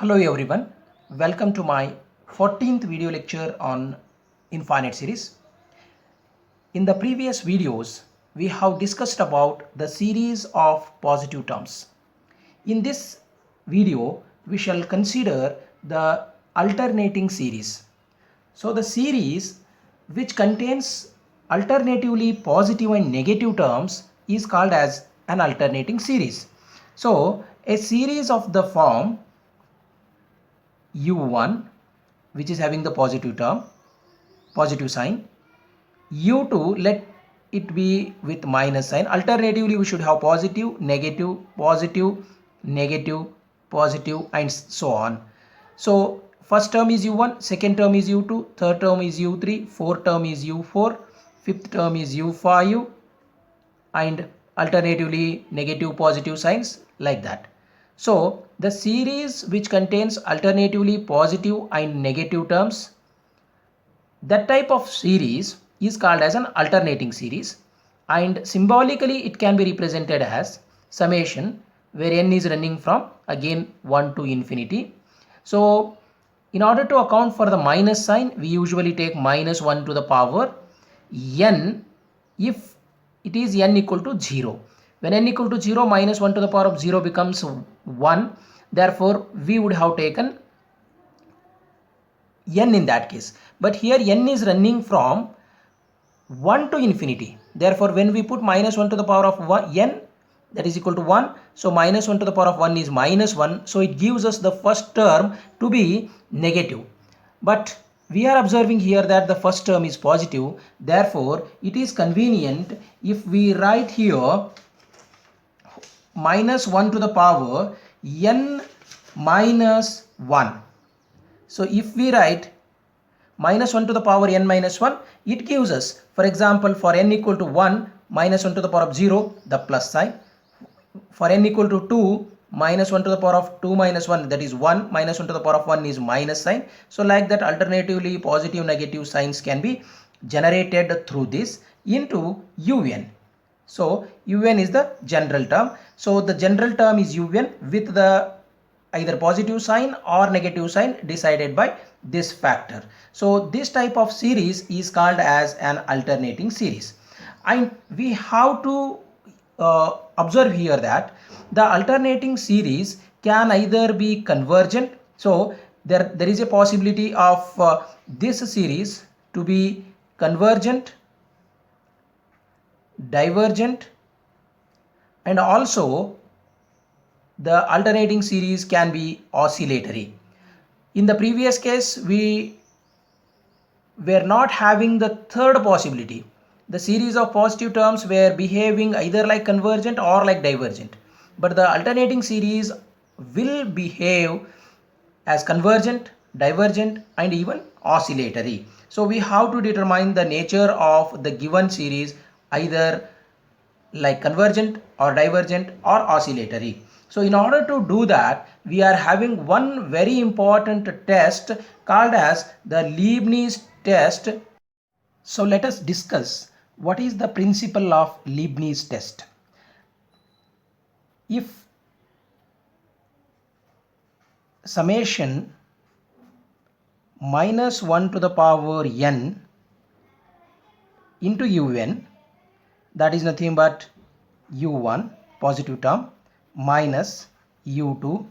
Hello everyone, welcome to my 14th video lecture on infinite series. In the previous videos, we have discussed about the series of positive terms. In this video, we shall consider the alternating series. So the series which contains alternatively positive and negative terms is called as an alternating series. So a series of the form u1 which is having the positive term, positive sign, u2 let it be with minus sign. Alternatively we should have positive, negative, positive, negative, positive and so on. So first term is u1, second term is u2, third term is u3, fourth term is u4, fifth term is u5 and alternatively negative positive signs like that. So the series which contains alternatively positive and negative terms, that type of series is called as an alternating series, and symbolically it can be represented as summation where n is running from again 1 to infinity. So in order to account for the minus sign, we usually take minus 1 to the power n if it is n equal to 0. When n equal to 0, minus 1 to the power of 0 becomes 1. Therefore, we would have taken n in that case. But here n is running from 1 to infinity. Therefore, when we put minus 1 to the power of n, that is equal to 1. So minus 1 to the power of 1 is minus 1. So it gives us the first term to be negative. But we are observing here that the first term is positive. Therefore, it is convenient if we write here minus 1 to the power n minus 1. So if we write minus 1 to the power n minus 1, it gives us, for example, for n equal to 1, minus 1 to the power of 0, the plus sign. For n equal to 2, minus 1 to the power of 2 minus 1, that is 1, minus 1 to the power of 1 is minus sign. So like that, alternatively positive negative signs can be generated through this into un. So un is the general term. So the general term is un with the either positive sign or negative sign decided by this factor. So this type of series is called as an alternating series. And we have to observe here that the alternating series can either be convergent. So there is a possibility of this series to be convergent, divergent, and also the alternating series can be oscillatory. In the previous case, we were not having the third possibility. The series of positive terms were behaving either like convergent or like divergent. But the alternating series will behave as convergent, divergent, and even oscillatory. So we have to determine the nature of the given series either like convergent or divergent or oscillatory. So in order to do that, we are having one very important test called as the Leibniz test. So let us discuss what is the principle of Leibniz test. If summation minus 1 to the power n into un, that is nothing but u1 positive term minus u2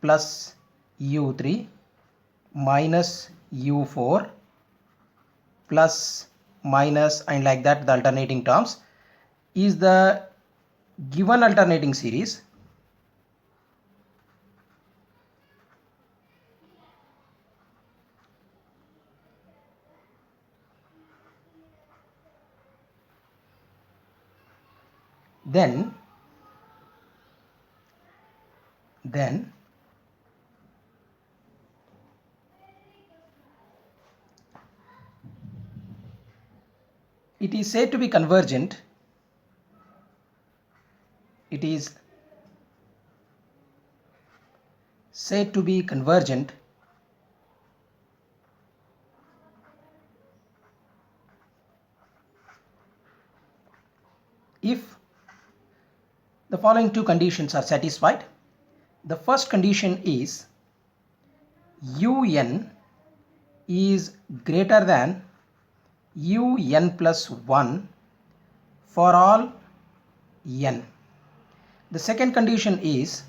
plus u3 minus u4 plus minus and like that the alternating terms is the given alternating series, then it is said to be convergent. It is said to be convergent if the following two conditions are satisfied. The first condition is un is greater than un plus 1 for all n. The second condition is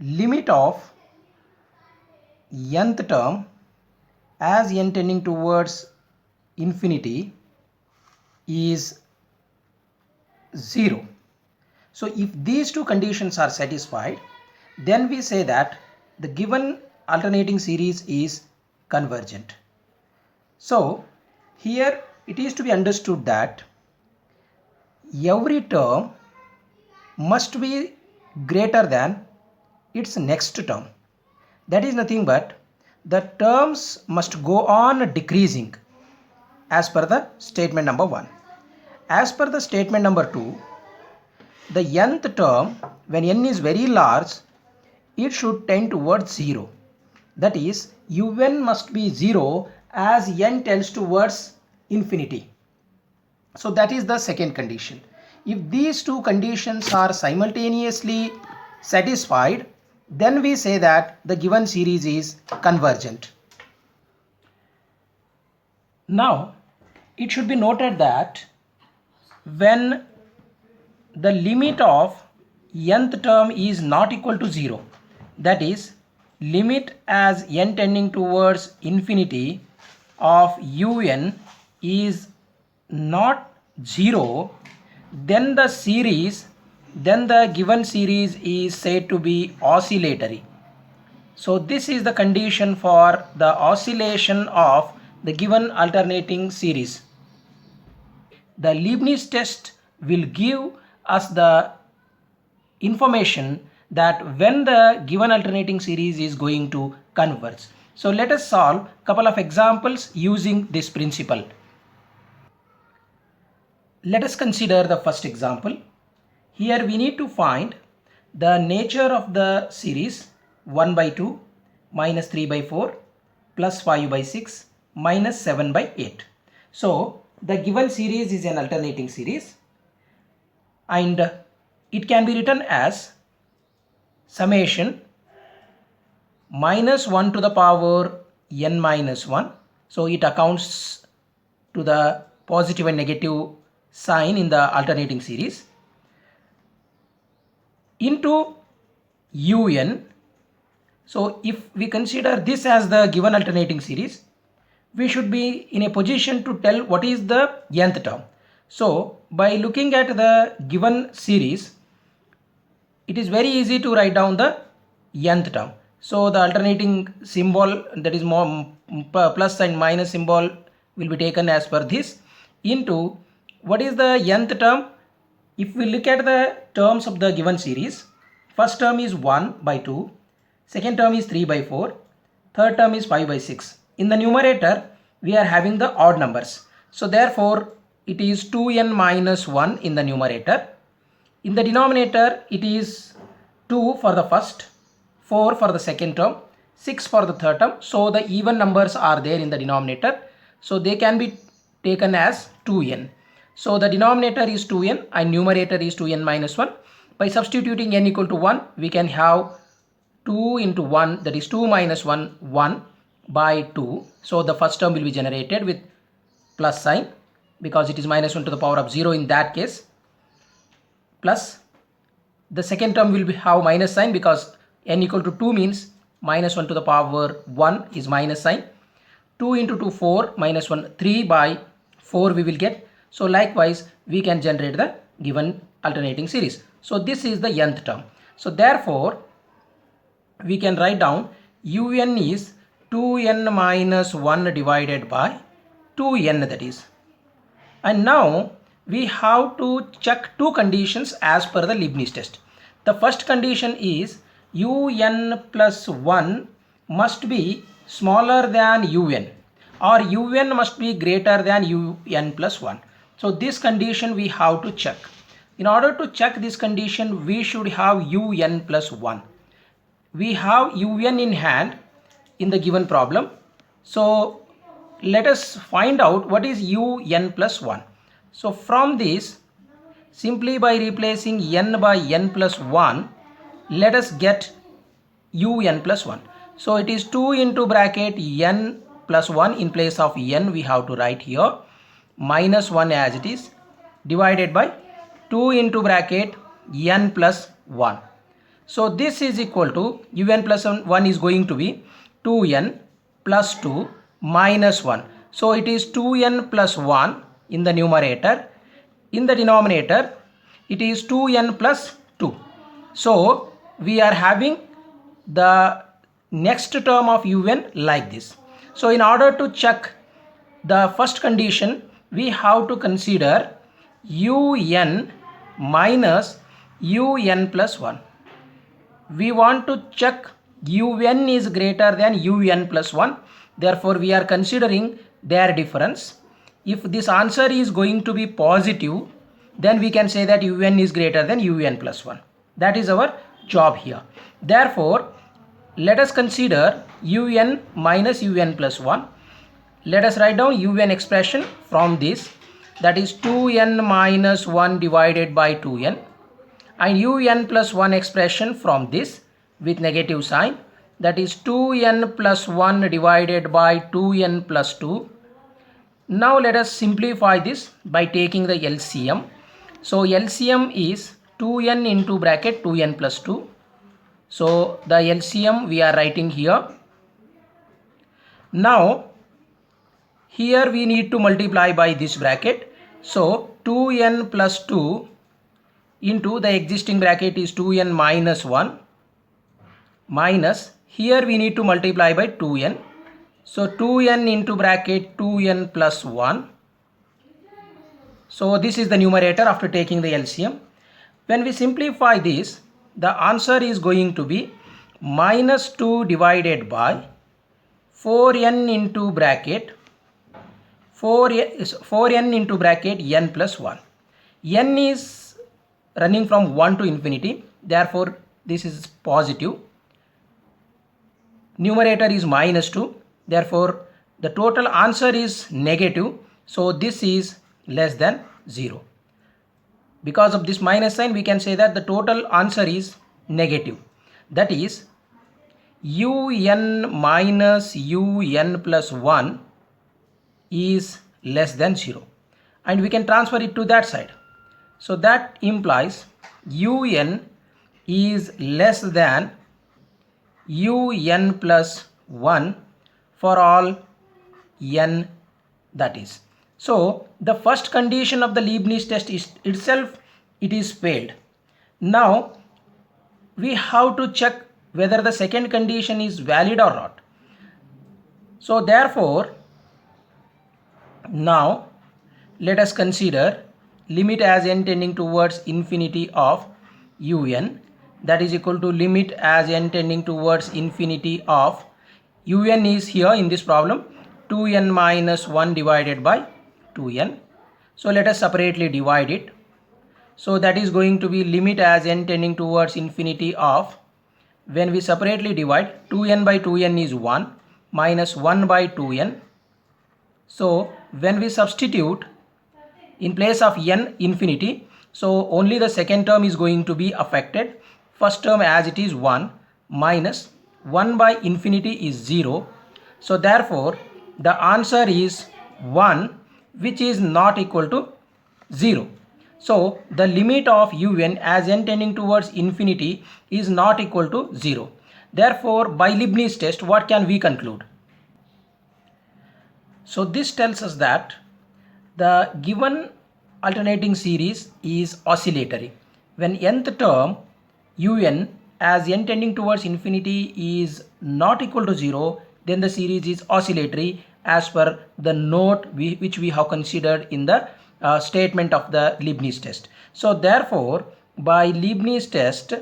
limit of nth term as n tending towards infinity is 0. So if these two conditions are satisfied, then we say that the given alternating series is convergent. So here it is to be understood that every term must be greater than its next term. That is nothing but the terms must go on decreasing as per the statement number 1. As per the statement number 2, the nth term, when n is very large, it should tend towards 0. That is, un must be 0 as n tends towards infinity. So that is the second condition. If these two conditions are simultaneously satisfied, then we say that the given series is convergent. Now, it should be noted that when the limit of nth term is not equal to 0, that is, limit as n tending towards infinity of un is not 0, then the given series is said to be oscillatory. So this is the condition for the oscillation of the given alternating series. The Leibniz test will give us the information that when the given alternating series is going to converge. So let us solve a couple of examples using this principle. Let us consider the first example. Here we need to find the nature of the series 1 by 2 minus 3 by 4 plus 5 by 6 minus 7 by 8. So the given series is an alternating series and it can be written as summation minus 1 to the power n minus 1. So it accounts to the positive and negative sign in the alternating series into un. So if we consider this as the given alternating series, we should be in a position to tell what is the nth term. So by looking at the given series, it is very easy to write down the nth term. So the alternating symbol, that is more plus and minus symbol, will be taken as per this into what is the nth term. If we look at the terms of the given series, first term is 1 by 2, second term is 3 by 4, third term is 5 by 6. In the numerator, we are having the odd numbers. So therefore, it is 2n minus 1 in the numerator. In the denominator, it is 2 for the first, 4 for the second term, 6 for the third term. So the even numbers are there in the denominator. So they can be taken as 2n. So the denominator is 2n and numerator is 2n minus 1. By substituting n equal to 1, we can have 2 into 1, that is 2 minus 1, 1 by 2. So the first term will be generated with plus sign because it is minus 1 to the power of 0 in that case. Plus the second term will have minus sign because n equal to 2 means minus 1 to the power 1 is minus sign. 2 into 2, 4, minus 1, 3 by 4 we will get. So likewise, we can generate the given alternating series. So this is the nth term. So therefore, we can write down un is 2n minus 1 divided by 2n, that is. And now we have to check two conditions as per the Leibniz test. The first condition is un plus 1 must be smaller than un, or un must be greater than un plus 1. So this condition we have to check. In order to check this condition, we should have un plus 1. We have un in hand in the given problem. So let us find out what is un plus 1. So from this, simply by replacing n by n plus 1, let us get un plus 1. So it is 2 into bracket n plus 1, in place of n we have to write here minus 1 as it is, divided by 2 into bracket n plus 1. So this is equal to un plus 1 is going to be 2n plus 2 minus 1. So it is 2n plus 1 in the numerator. In the denominator it is 2n plus 2. So we are having the next term of un like this. So in order to check the first condition, we have to consider un minus un plus 1. We want to check un is greater than un plus 1. Therefore we are considering their difference. If this answer is going to be positive, then we can say that un is greater than un plus 1. That is our job here. Therefore let us consider un minus un plus 1. Let us write down un expression from this, that is 2n minus 1 divided by 2n, and un plus 1 expression from this with negative sign, that is 2n plus 1 divided by 2n plus 2. Now let us simplify this by taking the LCM. So LCM is 2n into bracket 2n plus 2. So the LCM we are writing here. Now here we need to multiply by this bracket. So 2n plus 2 into the existing bracket is 2n minus 1 minus, here we need to multiply by 2n. So 2n into bracket 2n plus 1. So this is the numerator after taking the LCM. When we simplify this, the answer is going to be minus 2 divided by 4n into bracket 4n into bracket n plus 1. N is running from 1 to infinity, therefore this is positive. Numerator is minus 2, therefore the total answer is negative. So this is less than 0. Because of this minus sign, we can say that the total answer is negative. That is un minus un plus 1 is less than 0, and we can transfer it to that side. So that implies un is less than un plus 1 for all n, that is. So the first condition of the Leibniz test is itself, it is failed. Now we have to check whether the second condition is valid or not. So therefore now let us consider limit as n tending towards infinity of un, that is equal to limit as n tending towards infinity of un is here in this problem 2n minus 1 divided by 2n. So let us separately divide it. So that is going to be limit as n tending towards infinity of, when we separately divide, 2n by 2n is 1 minus 1 by 2n. So when we substitute in place of n infinity, so only the second term is going to be affected. First term as it is 1 minus 1 by infinity is 0. So therefore the answer is 1, which is not equal to 0. So the limit of un as n tending towards infinity is not equal to 0. Therefore by Leibniz test, what can we conclude? So this tells us that the given alternating series is oscillatory. When nth term un as n tending towards infinity is not equal to 0, then the series is oscillatory as per the note which we have considered in the statement of the Leibniz test. So therefore by Leibniz test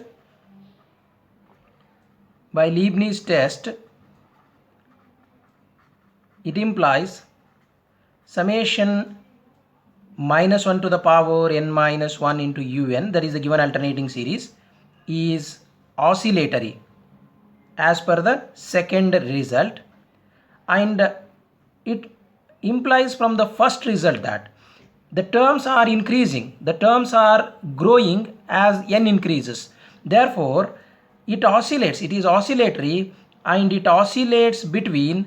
it implies summation minus 1 to the power n minus 1 into un, that is the given alternating series, is oscillatory as per the second result, and it implies from the first result that the terms are increasing, the terms are growing as n increases. Therefore it oscillates, it is oscillatory and it oscillates between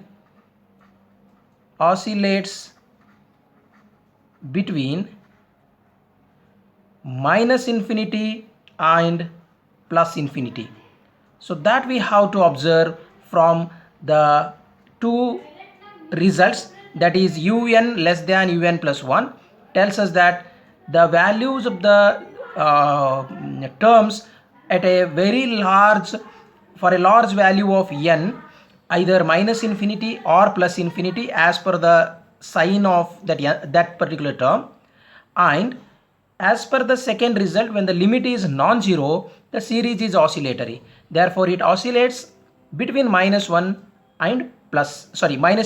minus infinity and plus infinity. So that we have to observe from the two results, that is un less than un plus 1 tells us that the values of the terms at a very large, for a large value of n, either minus infinity or plus infinity as per the sign of that particular term. And as per the second result, when the limit is non-zero, the series is oscillatory. Therefore, it oscillates between minus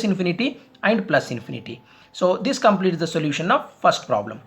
infinity and plus infinity. So this completes the solution of first problem.